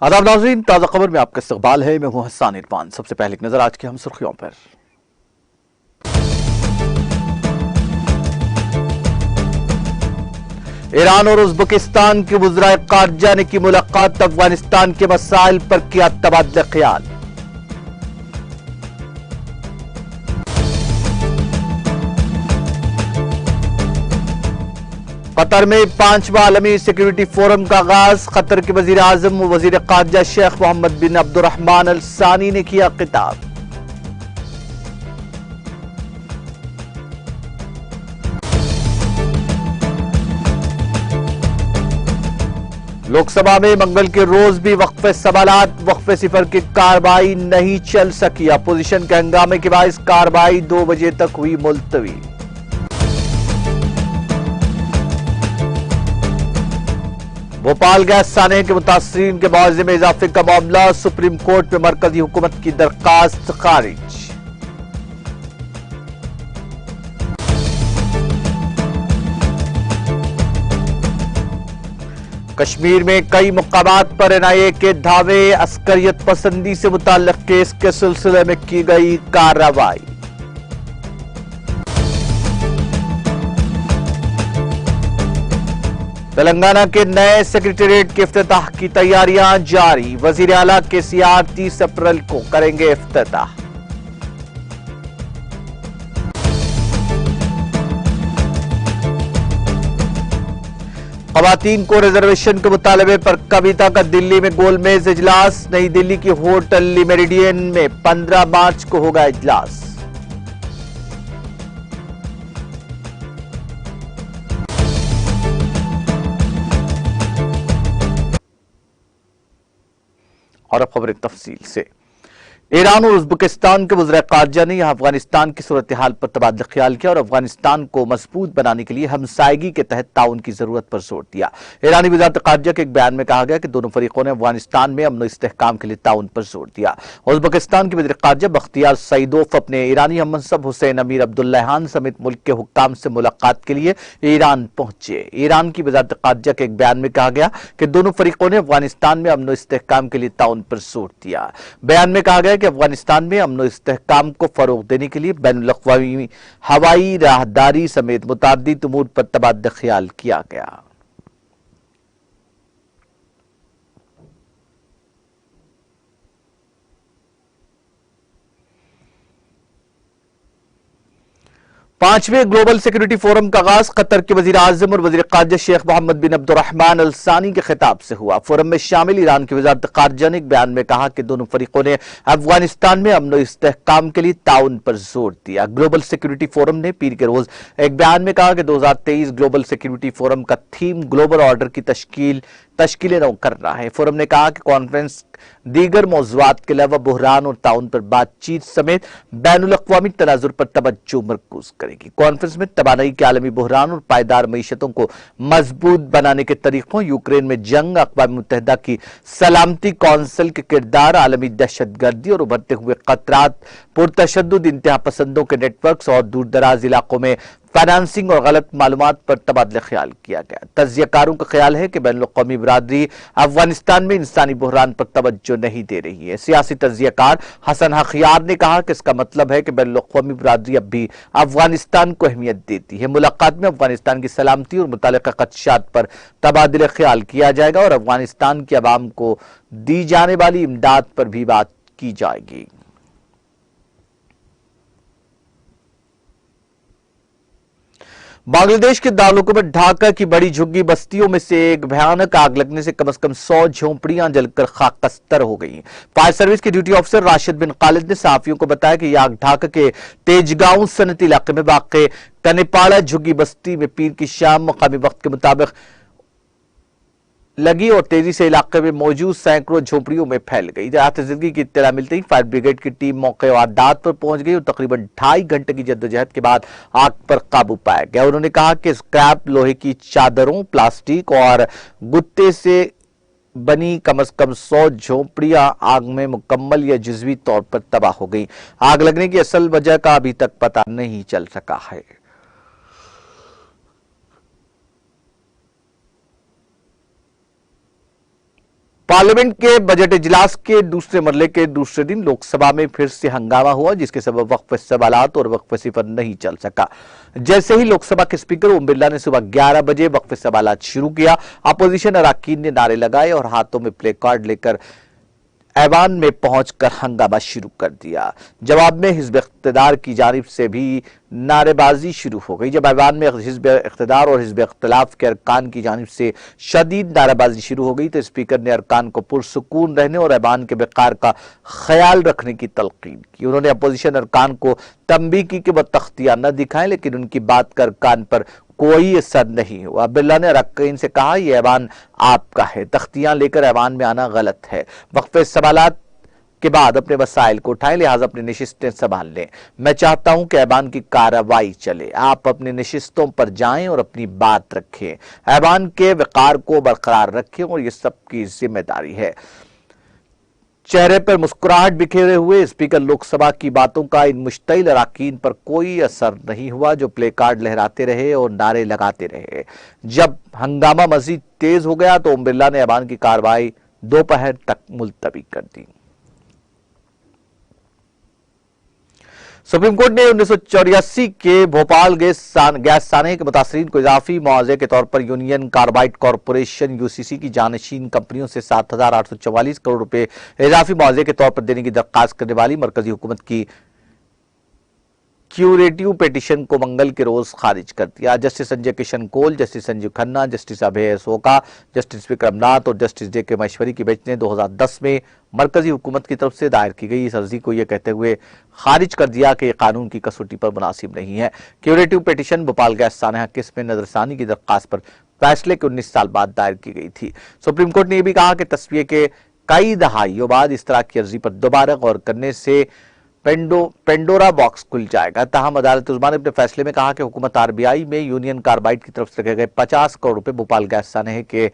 आदाब नाज़रीन, ताज़ा खबर में आपका इस्तकबाल है। मैं हूं हसन इरफान। सबसे पहले एक नजर आज की हम सुर्खियों पर। ईरान और उज़्बेकिस्तान के वज़राए ख़ारिजा ने की मुलाकात, अफगानिस्तान के मसाइल पर किया तबादला ख्याल। कतर में 5वां आलमी सिक्योरिटी फोरम का आगाज, कतर के वजीर आजम व वजीर ख़ारिजा शेख मोहम्मद बिन अब्दुर्रहमान अल सानी ने किया खिताब। लोकसभा में मंगल के रोज भी वक्फे सवालात वक्फे सिफर की कार्रवाई नहीं चल सकी। अपोजिशन के हंगामे के बायस कार्रवाई 2 बजे तक हुई मुलतवी। भोपाल गैस साने के मुतासरीन के मुआवजे में इजाफे का मामला, सुप्रीम कोर्ट में मरकजी हुकूमत की दरखास्त खारिज। कश्मीर में कई मुकामात पर एनआईए के धावे, अस्करियत पसंदी से मुताल्लिक केस के सिलसिले में की गई कार्रवाई। तेलंगाना के नए सेक्रेटेरिएट के इफ्तिताह की तैयारियां जारी, वजीर आला केसीआर 30 अप्रैल को करेंगे इफ्तिताह। खवातीन को रिजर्वेशन के मुतालबे पर कविता का दिल्ली में गोलमेज इजलास, नई दिल्ली की होटल मेरिडियन में 15 मार्च को होगा इजलास। और अब खबरें तफसील से। ईरान और उज़्बेकिस्तान के वज़ीर ख़ारिजा ने यहां अफगानिस्तान की सूरत हाल पर तबादला ख्याल किया और अफगानिस्तान को मजबूत बनाने के लिए हमसायगी के तहत ताउन की जरूरत पर जोर दिया। ईरानी वज़ारत ख़ारिजा के एक बयान में कहा गया कि दोनों फरीकों ने अफगानिस्तान में अमन इस्तेहकाम के लिए ताउन पर जोर दिया। उज़्बेकिस्तान के वज़ीर ख़ारिजा बख्तियार सईदोव अपने ईरानी हममनसब हुसैन अमीर अब्दुल्लाहान समेत मुल्क के हुक्काम से मुलाकात के लिए ईरान पहुंचे। ईरान की वज़ारत ख़ारिजा के एक बयान में कहा गया कि दोनों फरीकों ने अफगानिस्तान में अमन इस्तेहकाम के लिए ताउन पर जोर दिया। बयान में कहा गया कि अफगानिस्तान में अमन इस्तेहकाम को फरोग देने के लिए बैनुल-अक़वामी हवाई राहदारी समेत मुतअद्दिद उमूर पर तबादला ख्याल किया गया। पांचवें ग्लोबल सिक्योरिटी फोरम का आगाज कतर के वजीर आजम और वजीर ख़ारिजा शेख मोहम्मद बिन अब्दुर्रहमान अल सानी के खिताब से हुआ। फोरम में शामिल ईरान की वज़ारत ख़ारिजा ने एक बयान में कहा कि दोनों फरीकों ने अफगानिस्तान में अमन इस्तेहकाम के लिए ताउन पर जोर दिया। ग्लोबल सिक्योरिटी फोरम ने पीर के रोज एक बयान में कहा कि 2023 ग्लोबल सिक्योरिटी फोरम का थीम ग्लोबल ऑर्डर की तश्कीलें नौ कर रहा है। फोरम ने कहा कि कॉन्फ्रेंस दीगर मौज़ूआत के अलावा बहरान और ताउन पर बातचीत समेत बैनुल-अक़वामी तनाजुर पर तवज्जो मरकूज करेगी। कॉन्फ्रेंस में तबानई के आलमी बहरान और पायदार मईशतों को मजबूत बनाने के तरीकों, यूक्रेन में जंग, अक़वाम मुत्तहिदा की सलामती कौंसिल के किरदार, आलमी दहशतगर्दी और उभरते हुए खतरात, पुरतशद्दुद इंतहा पसंदों के नेटवर्क और दूर दराज इलाकों में फाइनेंसिंग और गलत मालूमात पर तबादला ख्याल किया गया। तज्जियाकारों का ख्याल है कि बैनुल-अक़वामी बिरादरी अफगानिस्तान में इंसानी बहरान पर तवज्जो नहीं दे रही है। सियासी तज्जियाकार हसन हखियार ने कहा कि इसका मतलब है कि बैनुल-अक़वामी बिरादरी अब भी अफगानिस्तान को अहमियत देती है। मुलाकात में अफगानिस्तान की सलामती और मुतालिका खदशात पर तबादला ख्याल किया जाएगा और अफगानिस्तान की आवाम को दी जाने वाली इमदाद पर भी बात की जाएगी। बांग्लादेश के दारुल ढाका की बड़ी झुग्गी बस्तियों में से एक भयानक आग लगने से कम 100 झोंपड़ियां जलकर खाकस्तर हो गई। फायर सर्विस के ड्यूटी ऑफिसर राशिद बिन खालिद ने सहाफियों को बताया कि यह आग ढाका के तेजगांव सनती इलाके में वाक़ कनेपाड़ा झुग्गी बस्ती में पीर की शाम मकामी वक्त के मुताबिक लगी और तेजी से इलाके में मौजूद सैकड़ों झोपड़ियों में फैल गई। राहत जिंदगी की इत्तला मिलते ही फायर ब्रिगेड की टीम मौके वारदात पर पहुंच गई और तकरीबन 2.5 घंटे की जद्दोजहद के बाद आग पर काबू पाया गया। उन्होंने कहा कि स्क्रैप, लोहे की चादरों, प्लास्टिक और गुत्ते से बनी कम से कम 100 झोपड़ियां आग में मुकम्मल या जुज़वी तौर पर तबाह हो गई। आग लगने की असल वजह का अभी तक पता नहीं चल सका है। पार्लियामेंट के बजट इजलास के दूसरे मरले के दूसरे दिन लोकसभा में फिर से हंगामा हुआ, जिसके सबब वक्फ सवालात और वक्फ सिफर नहीं चल सका। जैसे ही लोकसभा के स्पीकर ओम बिरला ने सुबह 11 बजे वक्फ सवालात शुरू किया, अपोजिशन अरकान ने नारे लगाए और हाथों में प्ले कार्ड लेकर ऐवान में पहुंचकर हंगामा शुरू कर दिया। जवाब में हिज़्ब इख्तिदार की जानिब से भी नारेबाजी शुरू हो गई। जब ऐवान में हिज़्ब इख्तिदार और हिज़्ब इख्तिलाफ के अरकान की जानिब से शदीद नारेबाजी शुरू हो गई तो स्पीकर ने अरकान को पुरसुकून रहने और ऐवान के वक़ार का ख्याल रखने की तलकीन की। उन्होंने अपोजिशन अरकान को तंबीह की कि वह तख्तियां न दिखाएं, लेकिन उनकी बात का अरकान पर कोई असर नहीं हुआ। बिरला ने अरकान से कहा, यह ऐवान आपका है, तख्तियां लेकर ऐवान में आना गलत है। वक्फ सवालात के बाद अपने वसाइल को उठाएं, लिहाजा अपनी नशिस्तें संभाल लें। मैं चाहता हूं कि ऐवान की कार्रवाई चले, आप अपनी नशिस्तों पर जाएं और अपनी बात रखें, ऐवान के वक़ार को बरकरार रखें और यह सबकी जिम्मेदारी है। चेहरे पर मुस्कुराहट बिखेरे हुए स्पीकर लोकसभा की बातों का इन मुश्तिल अरकान पर कोई असर नहीं हुआ, जो प्ले कार्ड लहराते रहे और नारे लगाते रहे। जब हंगामा मजीद तेज हो गया तो ओम बिरला ने ऐवान की कार्रवाई दोपहर तक मुलतवी कर दी। सुप्रीम कोर्ट ने 1984 के भोपाल गैस साने के मुतासरीन को इजाफी मुआवजे के तौर पर यूनियन कार्बाइड कॉरपोरेशन यूसीसी की जानशीन कंपनियों से 7,844 करोड़ रुपए इजाफी मुआवजे के तौर पर देने की दरख्वास्त करने वाली मरकजी हुकूमत की क्यूरेटिव पिटीशन को मंगल के रोज खारिज कर दिया। Justice Sanjay Kishan Kaul, justice Sanjiv Khanna, justice Abhay सोका, जस्टिस विक्रम नाथ और जस्टिस जे.के. महेश्वरी की बेंच ने 2010 में मरकजी हुकूमत की तरफ से दायर की गई इस अर्जी को यह कहते हुए खारिज कर दिया कि यह कानून की कसौटी पर मुनासिब नहीं है। क्यूरेटिव पिटीशन भोपाल गैस सानहा केस में नजरसानी की दरख्वास्त पर फैसले के 19 साल बाद दायर की गई थी। सुप्रीम कोर्ट ने यह भी कहा कि तस्वीर के कई दहाइयों बाद इस तरह की अर्जी पर दोबारा गौर करने से पेंडोरा बॉक्स खुल जाएगा। ताहम अदालत उज़्मा ने अपने फैसले में कहा कि हुकूमत आरबीआई में यूनियन कार्बाइड की तरफ से रखे गए 50 करोड़ रुपए भोपाल गैस सानहे के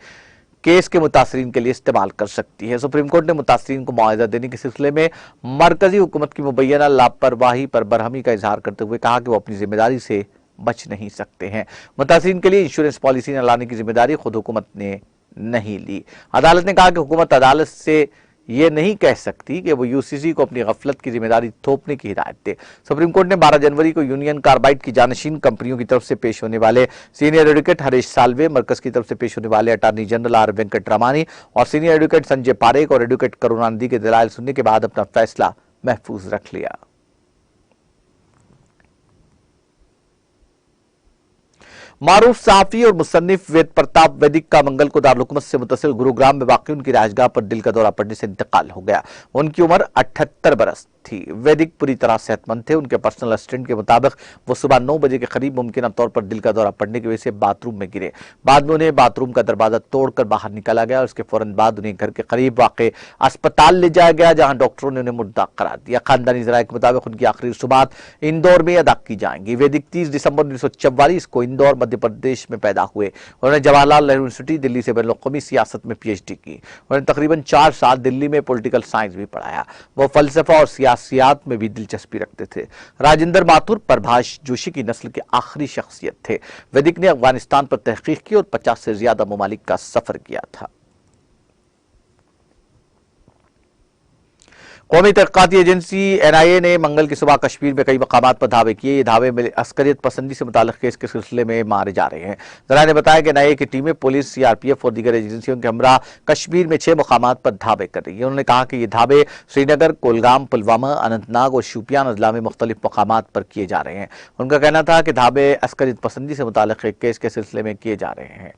केस के मुतासरीन के लिए इस्तेमाल कर सकती है। सुप्रीम कोर्ट ने मुतासरीन को मुआवजा देने के सिलसिले में मरकजी हुकूमत की मुबैना लापरवाही पर बरहमी का इजहार करते हुए कहा कि वो अपनी जिम्मेदारी से बच नहीं सकते हैं। मुतासरीन के लिए इंश्योरेंस पॉलिसी न लाने की जिम्मेदारी खुद हुकूमत ने नहीं ली। अदालत ने कहा कि हुकूमत अदालत से ये नहीं कह सकती कि वो यूसीसी को अपनी गफलत की जिम्मेदारी थोपने की हिदायत दे। सुप्रीम कोर्ट ने 12 जनवरी को यूनियन कार्बाइड की जानशीन कंपनियों की तरफ से पेश होने वाले सीनियर एडवोकेट हरीश साल्वे, मरकज की तरफ से पेश होने वाले attorney general R Venkataramani और सीनियर एडवोकेट संजय पारेख और एडवोकेट करुणानिधि के दलाइल सुनने के बाद अपना फैसला महफूज रख लिया। मारूफ सहाफी और मुसन्निफ वेद प्रताप वैदिक का मंगल को दारुल हुकूमत से मुतसिल गुरुग्राम में वाक़ई उनकी राजगाह पर दिल का दौरा पड़ने से इंतकाल हो गया। उनकी उम्र 78 बरस थी। वैदिक पूरी तरह सेहतमंद थे। उनके पर्सनल असिस्टेंट के मुताबिक वो सुबह 9 बजे के करीब मुमकिन तौर पर दिल का दौरा पड़ने की वजह से बाथरूम में गिरे। बाद में उन्हें बाथरूम का दरवाजा तोड़कर बाहर निकाला गया और उसके फौरन बाद उन्हें घर के करीब वाक़ अस्पताल ले जाया गया, जहां डॉक्टरों ने उन्हें मुर्दा करार दिया। खानदानी जराये के मुताबिक उनकी आखिरी रसूमात इंदौर में अदा की जाएंगी। वैदिक 30 दिसंबर 1944 को इंदौर मध्य प्रदेश में पैदा हुए। उन्होंने जवाहरलाल नेहरू यूनिवर्सिटी दिल्ली से बैनुल-अक़वामी सियासत में PhD की। उन्होंने तकरीबन 4 साल दिल्ली में पॉलिटिकल साइंस भी पढ़ाया। वो फलसफा और सियासियात में भी दिलचस्पी रखते थे। राजेंद्र माथुर प्रभाष जोशी की नस्ल के आखिरी शख्सियत थे। वैदिक ने अफगानिस्तान पर तहकीक की और 50 से ज्यादा ममालिक का सफर किया था। कौमी तहक़ीक़ाती एजेंसी NIA ने मंगल की सुबह कश्मीर में कई मकामात पर धावे किए। ये धावे में अस्करियत पसंदी से मुताल्लिक़ केस के सिलसिले में मारे जा रहे हैं। ज़राए ने बताया कि NIA की टीमें पुलिस, CRPF और दीगर एजेंसियों के हमरा कश्मीर में 6 मकामात पर धावे कर रही है। उन्होंने कहा कि ये धावे श्रीनगर, कुलगाम, पुलवामा, अनंतनाग और शोपियान अजला में मुख्तलिफ मकामात पर किए जा रहे हैं। उनका कहना था कि धावे अस्करियत पसंदी से मुताल्लिक़ एक केस के सिलसिले में किए जा रहे हैं।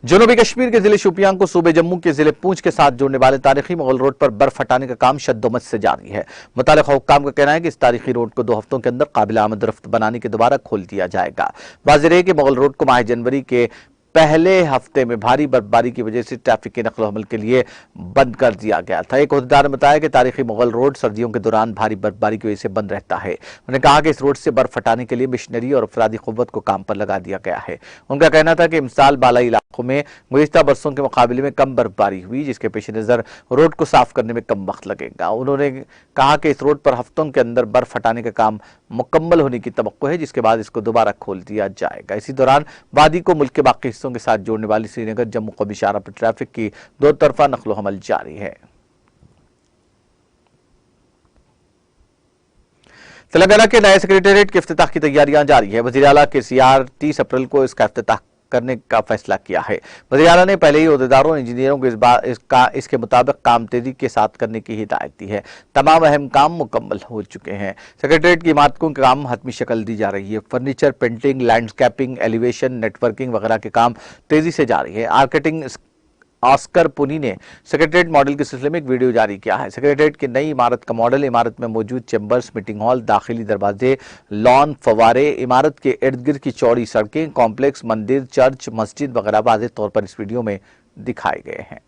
जनूबी कश्मीर के जिले शोपियान को सूबे जम्मू के जिले पूंछ के साथ जोड़ने वाले तारीखी मुगल रोड पर बर्फ हटाने का काम शद्दोमत से जारी है। मुताल्लिक़ा हुक्काम का कहना है कि इस तारीखी रोड को 2 हफ्तों के अंदर काबिल आमद रफ्त बनाने के दोबारा खोल दिया जाएगा। वाज़ेह है कि मुगल रोड को माह जनवरी के पहले हफ्ते में भारी बर्फबारी की वजह से ट्रैफिक के नकल हमल के लिए बंद कर दिया गया था। एक अहदेदार ने बताया कि तारीखी मुगल रोड सर्दियों के दौरान भारी बर्फबारी की वजह से बंद रहता है। उन्होंने कहा कि इस रोड से बर्फ हटाने के लिए मिशनरी और अफरादी कुव्वत को काम पर लगा दिया गया है। उनका कहना था कि इमसाल बालाई इलाकों में गुज़िश्ता बरसों के मुकाबले में कम बर्फबारी हुई, जिसके पेश नज़र रोड को साफ करने में कम वक्त लगेगा। उन्होंने कहा कि इस रोड पर हफ्तों के अंदर बर्फ हटाने का काम मुकम्मल होने की तवक्को है, जिसके बाद इसको दोबारा खोल दिया जाएगा। इसी दौरान वादी को मुल्क के बाकी हिस्सों के साथ जोड़ने वाली श्रीनगर जम्मू कवी शाहराह पर ट्रैफिक की दो तरफा नकलो हमल जारी है। तेलंगाना के नए सेक्रेटेरिएट के इफ्तिताह की तैयारियां जारी है। वज़ीर आला KCR 30 अप्रैल को इसका इफ्तिताह करने का फैसला किया है। वज़ीर आला ने पहले ही ओहदेदारों और इंजीनियरों को इसके मुताबिक काम तेजी के साथ करने की हिदायत दी है। तमाम अहम काम मुकम्मल हो चुके हैं। सेक्रेटेरिएट की इमारतों के काम हतमी शक्ल दी जा रही है। Furniture, painting, landscaping, elevation, networking वगैरह के काम तेजी से जारी है। आर्किटेक्ट ऑस्कर पुनी ने सेक्रेटेरिएट मॉडल के सिलसिले में एक वीडियो जारी किया है। सेक्रेटेरिएट की नई इमारत का मॉडल इमारत में मौजूद चैम्बर्स, मीटिंग हॉल, दाखिली दरवाजे, लॉन, फवारे, इमारत के इर्द गिर्द की चौड़ी सड़कें, कॉम्प्लेक्स, मंदिर, चर्च, मस्जिद वगैरह वाज़ेह तौर पर इस वीडियो में दिखाए गए हैं।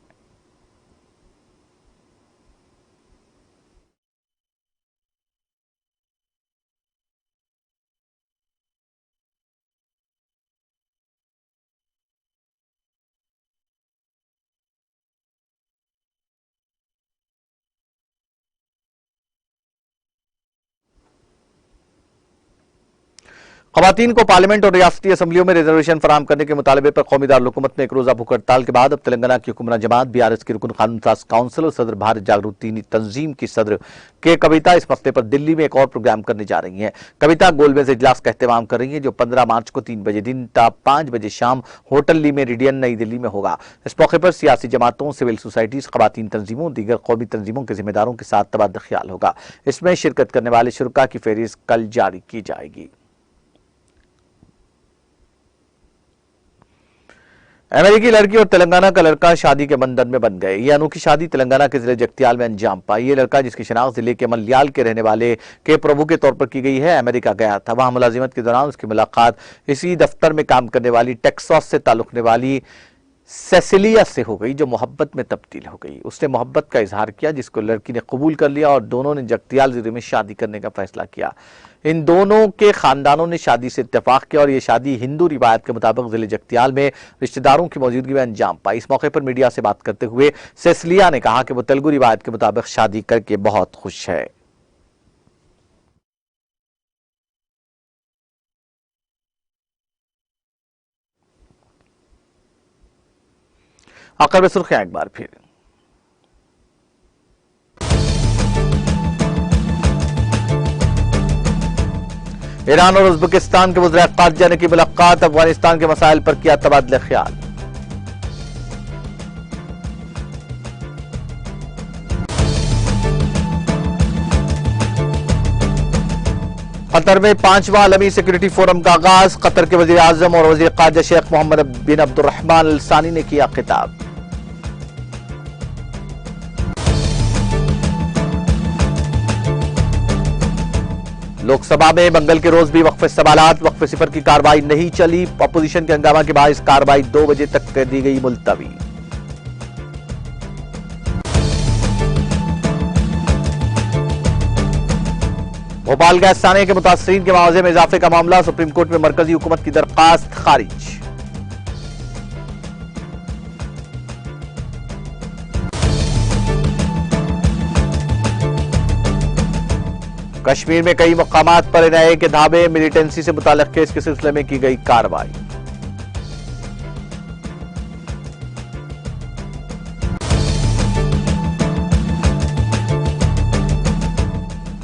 ख़वातीन को पार्लियामेंट और रियासती असम्बलियों में रिजर्वेशन फराहम करने के मुतालबे पर कौमी दारुल-हुकूमत में एक रोज़ा भूख हड़ताल के बाद अब तेलंगाना की हुक्मरान जमात BRS की रुकन कानून साज काउंसिल और सदर भारत जागृति तंजीम की सदर के कविता इस मसले पर दिल्ली में एक और प्रोग्राम करने जा रही हैं। कविता गोलमेज इजलास का एहतमाम कर रही हैं, जो 15 मार्च को 3 बजे दिन ता 5 बजे शाम होटल ली मेरिडियन नई दिल्ली में होगा। इस मौके पर सियासी जमातों, सिविल सोसाइटीज, ख़वातीन तंजीमों, दीगर कौमी तंजीमों के जिम्मेदारों के साथ तबादला ख्याल होगा। इसमें शिरकत करने वाले शुरका की फहरिस्त कल जारी की जाएगी। अमेरिकी लड़की और तेलंगाना का लड़का शादी के बंधन में बन गए। ये अनोखी शादी तेलंगाना के जिले जगतियाल में अंजाम पाई। ये लड़का, जिसकी शिनाख्त जिले के मलयाल के रहने वाले के प्रभु के तौर पर की गई है, अमेरिका गया था। वहां मुलाजिमत के दौरान उसकी मुलाकात इसी दफ्तर में काम करने वाली टेक्सास से ताल्लुक वाली सेसिलिया से हो गई, जो मोहब्बत में तब्दील हो गई। उसने मोहब्बत का इजहार किया, जिसको लड़की ने कबूल कर लिया और दोनों ने जगतियाल जिले में शादी करने का फैसला किया। इन दोनों के खानदानों ने शादी से इत्तेफाक किया और यह शादी हिंदू रिवायत के मुताबिक जिले जगतियाल में रिश्तेदारों की मौजूदगी में अंजाम पाई। इस मौके पर मीडिया से बात करते हुए सेसिलिया ने कहा कि वो तेलुगु रिवायत के मुताबिक शादी करके बहुत खुश है। आखिर में सुर्खियां एक बार फिर। ईरान और उज़्बेकिस्तान के वज़ीर ख़ारिजा ने की मुलाकात, अफगानिस्तान के मसाइल पर किया तबादला ख्याल। कतर में 5वां आलमी सिक्योरिटी फोरम का आगाज, कतर के वज़ीर आज़म और वज़ीर ख़ारिजा शेख मोहम्मद बिन अब्दुर्रहमान अल सानी ने किया खिताब। लोकसभा में मंगल के रोज भी वक्फे सवालात, वक्फे सिफर की कार्रवाई नहीं चली। अपोजिशन के हंगामा के बाद कार्रवाई 2 बजे तक कर दी गई मुलतवी। भोपाल गैस साने के मुतासरीन के मुआवजे में इजाफे का मामला, सुप्रीम कोर्ट में मरकजी हुकूमत की दरखास्त खारिज। कश्मीर में कई मकामात पर एनआईए के धाबे, मिलिटेंसी से मुताल्लिक केस के सिलसिले में की गई कार्रवाई।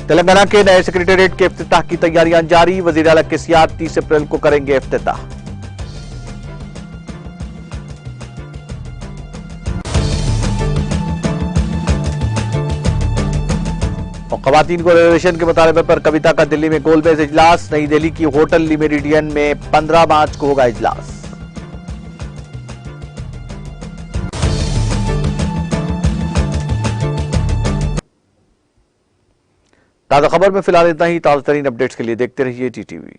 तेलंगाना के नए सेक्रेटेरिएट के इफ्तिताह की तैयारियां जारी, वज़ीर आला KCR 30 अप्रैल को करेंगे इफ्तिताह। ख़वातीन को रिजर्वेशन के मुतालबे पर कविता का दिल्ली में गोलमेज इजलास, नई दिल्ली की होटल ली मेरिडियन में 15 मार्च को होगा इजलास। ताज़ा खबर में फिलहाल इतना ही। ताज़ा तरीन अपडेट्स के लिए देखते रहिए TTV।